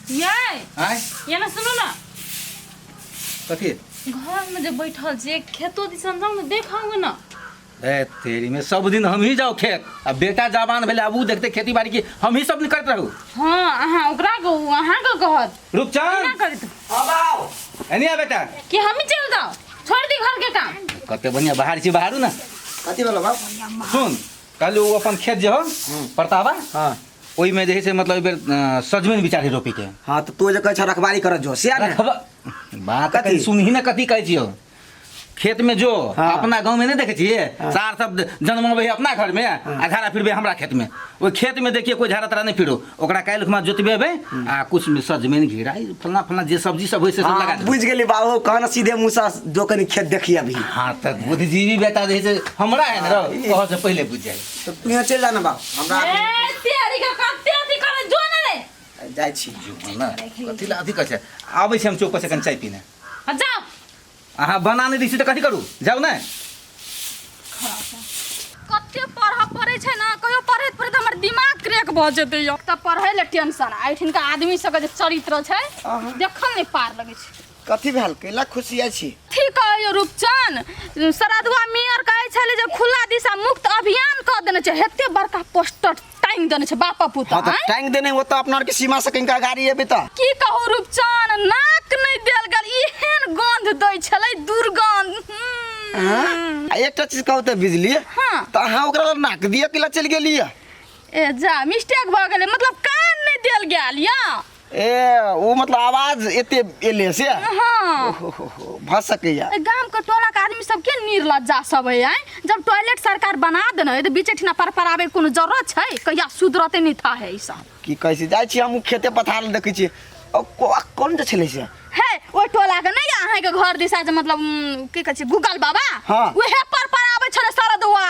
आय ये ना सुनो ना कथी घर में जब बैठल जे खेतो दिसन जाऊ ना देखाओगे ना। ए तेरी में सब दिन हम ही जाओ खेत अब बेटा जवान भेले अब ऊ देखते खेती बाड़ी की हम ही सब नहीं करते रहू। हां अहाँ ओकरा को अहाँ का कहत रूपचंद ना करत अब आओ एनिया बेटा कि हम ही चल जाओ छोड़ दी घर के काम। कते बढ़िया बाहर छी बाहर ना कथी बोलो बाप सुन कल वो अपन खेत जे हो परतावा हां ओई में जे है से मतलब बेर सजमन बिचारी रोपी के हां तो तू जे कह छ रखवारी करत जो से बात कथी सुन ही ना कथी कहै छियो खेत में जो हाँ। अपना गांव में नहीं देखे छिए हाँ। सार सब जन्मबे अपना घर में आ झाड़ा फिरबे हमरा खेत में ओई खेत में देखिए कोई झाड़ा तरा नहीं फिरो ओकरा काल्हि खुमा जोतबेबे आ कुछ में सजमन घेराई फलना फलना जे सब्जी सब होय से सब लगा दे। बुझ गेली बाबू कहना सीधे मुसा जो कनी खेत देखी अभी हां त बुद्धिजीवी बेटा जे से हमरा है ना कह से पहले बुझ जाए तो तू यहाँ चल जाना बाप हमरा ए तेरी का कते अथी करे जो ना रे जाय छी जो ना कथी ला अधिक छै आबै छै हम चौक से कन चाय पीने जाओ अहाँ बना नहीं दी छी त कथी करू जाऊ ना कते पढ़ा पड़े छै ना कहियो पढ़ैत पढ़ैत हमर दिमाग क्रैक भ जेतै यो त पढ़ै ले टेंशन आइठिन का आदमी सब के जे चरित्र छै देखल नहीं पार लगे छै। कथी भेल कैला खुशिया छी ठीक है यो रूपचंद सरदुआ मेयर कहै छले जे खुला दिशा मुक्त अभियान क देने छै हेते बड़का पोस्टर टांग देने छै बापा पुता। हां तो टैंक देने हो तो अपना के सीमा से कहीं का गाड़ी है बेटा की कहू रूपचंद नाक नहीं देल गेल एहन गंध दै छलै दुर्गंध। हां एकटा चीज कहू तो बिजली हां तो अहाँ ओकरा नाक दिया किला चल गेली ए जा मिस्टेक भ गेलै मतलब कान नहीं देल गेल या ए वो मतलब आवाज एते एले से हां भ सकैया गांव के टोला के आदमी सब के निर्लज्जा सब है जब टॉयलेट सरकार बना देने तो बीच ठिना पर आवे कोनो जरूरत छै कहिया सुधरते नहीं था है ई सब की कहै छी जाय छी हम खेते पथार देखै छी कौन जे छले से है ओइ टोला के नहीं अहाँ के घर दिशा जे मतलब की कहै छी गुगल बाबा हाँ। उहे पर आवे छले सरदुआ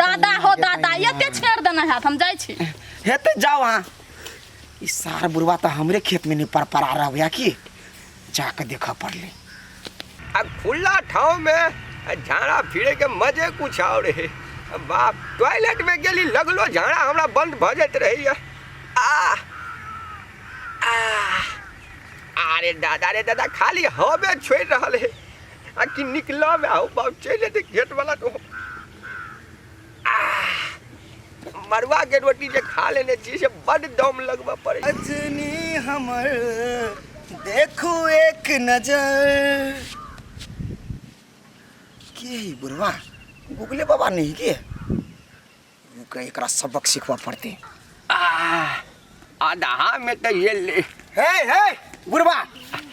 दादा हो दादा एते छेड़ देना है हम जाय छी हेते जाओ हां ई सार बुरवा तो हमरे खेत में नहीं पर आ रहा भैया की जाके देखा पड़ले आ खुला ठाव में झाड़ा फिरे के मजे कुछ और है बाप टॉयलेट में गेली लगलो झाड़ा हमरा बंद भ जात रही आ अरे दादा खाली हवे छोड़ रहल है आ कि निकलो में आओ बाप चले दे गेट वाला तो मरवा के रोटी जे खा लेने छी से बड़ दम लगवा पड़े अजनी हमर देखो एक नजर के ही बुरवा गुगले बाबा नहीं के रुक एकरा सबक सिखवा पड़ते आधा में तो ये ले हे बुरवा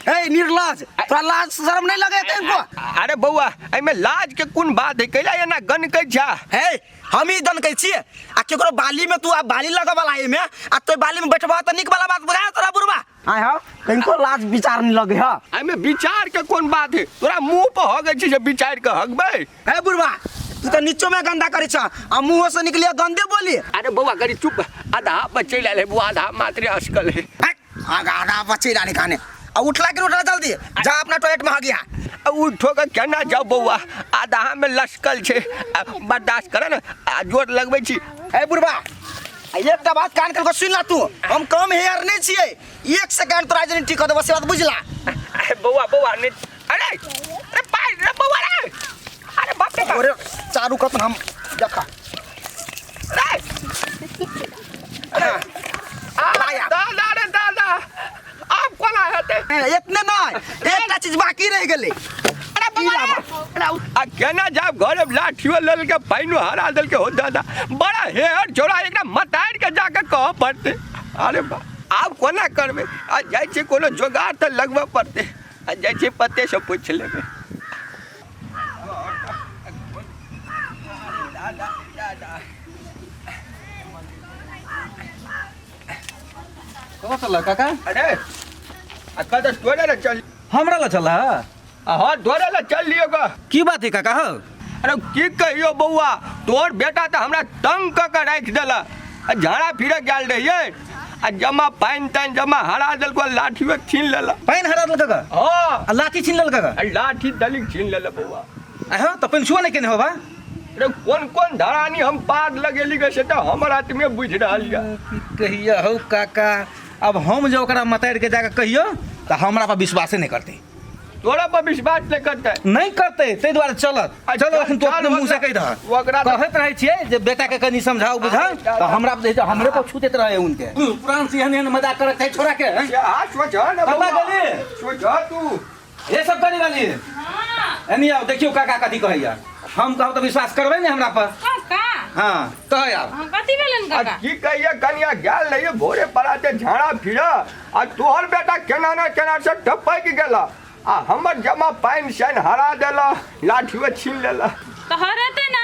हे निर्लज तोरा लाज शर्म नहीं लगे इनको अरे बउआ एमे लाज के कोन बात है कैला एना गन कै छा हे हम ही दन कहै छी आ केकरो बाली में तू आ बाली लगा वाला है में आ तो बाली में बैठबा त निक वाला बात बुझा तोरा बुरवा आय हो कनको लाज विचार नहीं लगे ह एमे विचार के कोन बात है तोरा मुंह पर हो गई छी जे विचार के हकबे हे बुरवा तू तो नीचो में गंदा करे छ आ मुंह से निकलिया गंदे बोली अरे बउआ गरी चुप आधा बच्चे ले ले बुआ आधा मात्र अश्कल है आगा आगा बच्चे डाले खाने आ उठला के उठला जल्दी जा अपना टॉयलेट में आ गया उठो के केना जाओ बउआ आधा में लश्कल छे बर्दाश्त करे ना जोर लगबै छी ए बुरबा एकटा बात कान कर के सुन ला तू हम कम हेयर नहीं छिए 1 सेकंड तोरा जनी ठीक कर दे बस बात बुझला बउआ ने अरे अरे पाई रे बउआ रे अरे बाप रे अरे चारू कत हम देखा दादा आप कौन आया थे इतने नहीं एकटा चीज बाकी रह गेले अरे बउआ आ केना जाब घर में लाठियो लल के पाइनो हरा दल के हो दादा बड़ा हेर छोड़ा एकरा मतार के जाके कह पड़ते अरे आप कोना करबे आ जाय छै कोनो जोगाड़ त लगवा पड़ते आ जाय छै पते से पूछ लेबे कहाँ चला काका अरे अक्का तो तोरे ले चल हमरा ला चला हां तोरे ले चल लियो गा की बात है काका हो अरे की कहियो बउआ तोर बेटा तो हमरा तंग क के राख देला झाड़ा फिरे गेल रहिए आ जमा पाइन ताइन जमा हरा दल को लाठी में छीन लेला पाइन हरा दल काका हां लाठी छीन लेल काका लाठी दलिक छीन लेला बउआ आहो त पेन छुआ नहीं केने होबा अरे कौन कौन धरानी हम पार लगेली के से तो हमर हाथ में बुझ रहल या कहिया हो काका अब हम जो ओकरा मतारि के जाके कहियो तो हमरा पर विश्वासे नहीं करते तोरा पर विश्वास नहीं करते नहीं करते ताहि दुआरे चलत चलो एखन तू अपने मुंह से कहि दह ओकरा कहत रहे छियै जे बेटा के कनी समझाओ बुझाओ तो हमरा पर हमरे पर छूटत रहे उनके पुरान से एहन मजाक करत है छोरा के हां सोच ना बाबा गली सोच तू ये सब करी वाली एनी आओ देखियो काका कथी कहैया हम कहब तो विश्वास करबै ने हमरा पर काका हां कह यार हम कथी भेलन आ काका की कहिए कनिया गेल रहिए भोरे पराते झाड़ा फिरा आ तोहर बेटा केना ना केना से टपक गेला आ हमर जमा पानि शाइन हरा देला लाठीओ छीन लेला तो हरेते ना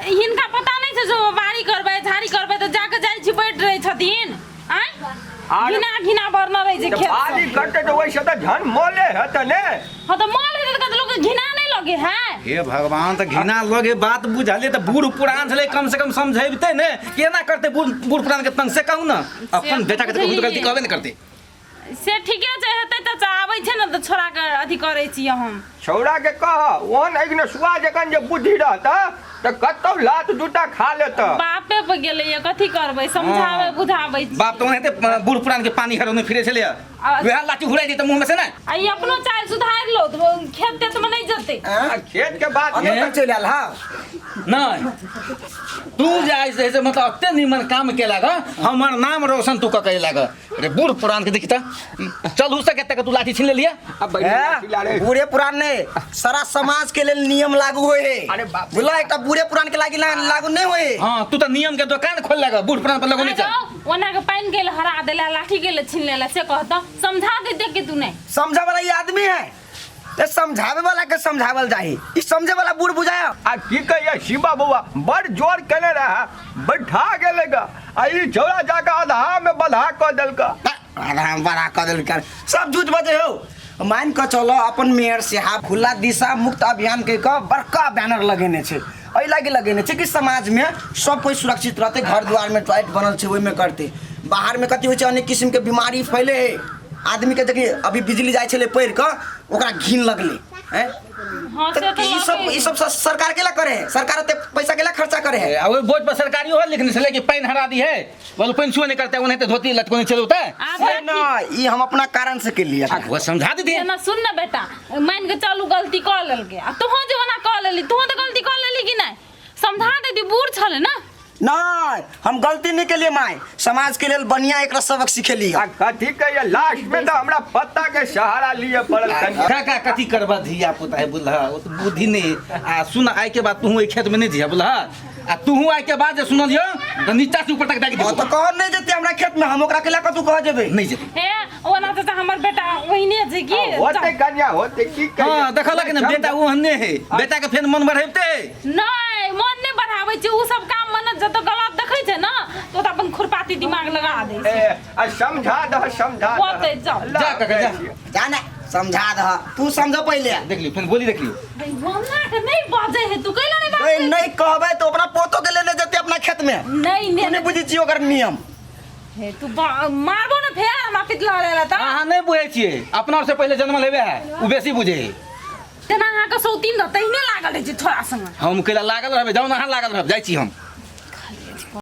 हिनका पता नहीं छै जो बाड़ी करबै झाड़ी करबै तो जाके जाइ छी बैठ रहे छथिन आय घिना घिना बरना रहे छै खेत बाड़ी कटे तो वैसे तो झन मोले है त ने हां तो मॉल है तो लोग घिना नहीं लगे है हे भगवान तो घिना लगे बात बुझले तो बूढ़ पुरान छले कम से कम समझेबते ने केना करते बूढ़ पुरान के तंग से कहू ना अपन बेटा के तो गलती कहबे नहीं करते से ठीके छै हेतै त चाहबै छै न त छोरा के अथी करै छी हम छौड़ा के कह ओन अग्न सुआ जखन जे बुद्धि रहता त कतौ लात दूटा खा लेत बापे पे गेलै ये कथी करबै समझाबै बुझाबै बाप तो हेते बूढ़ पुरान के पानी हरने फिरे छले वह लाठी हुराई दी त मुंह में से ना आई अपनो चाय सुधार लो तो खेत तेत में नहीं जते आ खेत के बात अंदर तक चल आल हां नहीं तू जाय से मतलब अत्ते निमन काम केला ग हमर नाम रोशन तू कहे लाग अरे बूढ़ पुरान के देखी त चल हुस के तू लाठी छीन ले लिया अब बैठ बूढ़े पुरान ने सारा समाज के लिए नियम लागू होए है अरे बाप बोला एक बूढ़े पुरान के लागी लागू नहीं होए हां तू तो नियम के दुकान खोल लाग बूढ़ पुरान पर लगो नहीं चल ओना के पानी गेल हरा देला लाठी गेल छीन लेला से कहत समझा दे देख के तू नहीं समझा वाला ये आदमी है ते समझावे वाला के समझावल जाही ई समझे वाला बूढ़ बुझाया आ की कहिए शिवा बाबा बड़ जोर कने रहा बैठा गेलेगा आ ई छौड़ा जाके आधा में बधा क देलका आराम बड़ा कदल कर सब झूठ बजे हो मान के चलो अपन मेयर साहब खुला दिशा मुक्त अभियान के बड़का बैनर लगेने छे एहि लागी लगेने छे कि समाज में सब कोई सुरक्षित रहते घर द्वार में टॉयलेट बनल छे ओइ में करते बाहर में कथी होय छे अनेक किस्म के बीमारी फैले है आदमी के देखी अभी बिजली जाय छले पैर के ओकरा घिन लगले हैं हां से तो ई सब सरकार केला करे है सरकार ते पैसा केला खर्चा करे है अब बोर्ड पर सरकारी हो लिखने छले कि पानी हरा दी है बोलो पानी छुआ नहीं करते उन्हें तो धोती लटकोने चले होता है ना ई हम अपना कारण से के लिए वो समझा दी ना सुन ना बेटा मान के चालू गलती कर लेलके आ तू जो ना कर लेली तू तो गलती कर लेली कि नहीं समझा दे दी बूढ़ छले ना नहीं हम गलती नहीं के लिए माय समाज के लिए बढ़िया एक सबक सिखेली आ कथी कहिए लास्ट में तो हमरा पत्ता के सहारा लिए पड़ल कनिया काका कथी करबा धिया पुता है बुल्हा वो तो बुद्धि नहीं आ सुन आय के बाद तू खेत में नहीं जिया बुल्हा आ तू आय के बाद जे सुन दियो तो नीचा से ऊपर तक डाक दे तो कौन नहीं जेते हमरा खेत में हम ओकरा केला कतू कह जेबे नहीं जेते हे ओना तो हमर बेटा वहीने छै कि होते कन्या होते की कहिए हां देखला कि ना बेटा वो हन्ने है बेटा के फेन मन बढ़ेबते नहीं मन नहीं बढ़ावे छै उ सब काम मन जत गलत देखै छै ना तो अपन खुरपाती दिमाग लगा दे ए आ समझा दह होते जाओ जा काका जा जाना समझा दह तू समझ पहले देख लियो फेन बोली देख लियो हमरा के नहीं बाजे है तू कैला नहीं ओए बाजे नहीं कहबे तो अपना पोतो के लेने जेते अपना खेत में नहीं तू नहीं बुझी छी ओकर नियम हे तू मारबो ना फेर हम पिटला लेला त हां नहीं बुझे छिए अपना से पहले जन्म लेबे है उ बेसी बुझे तेना अहाँ के सौतीन त तहिने लागल छै छोरा संग हम केला लागल रहबे जाऊ ना लागल रहब जाई छी हम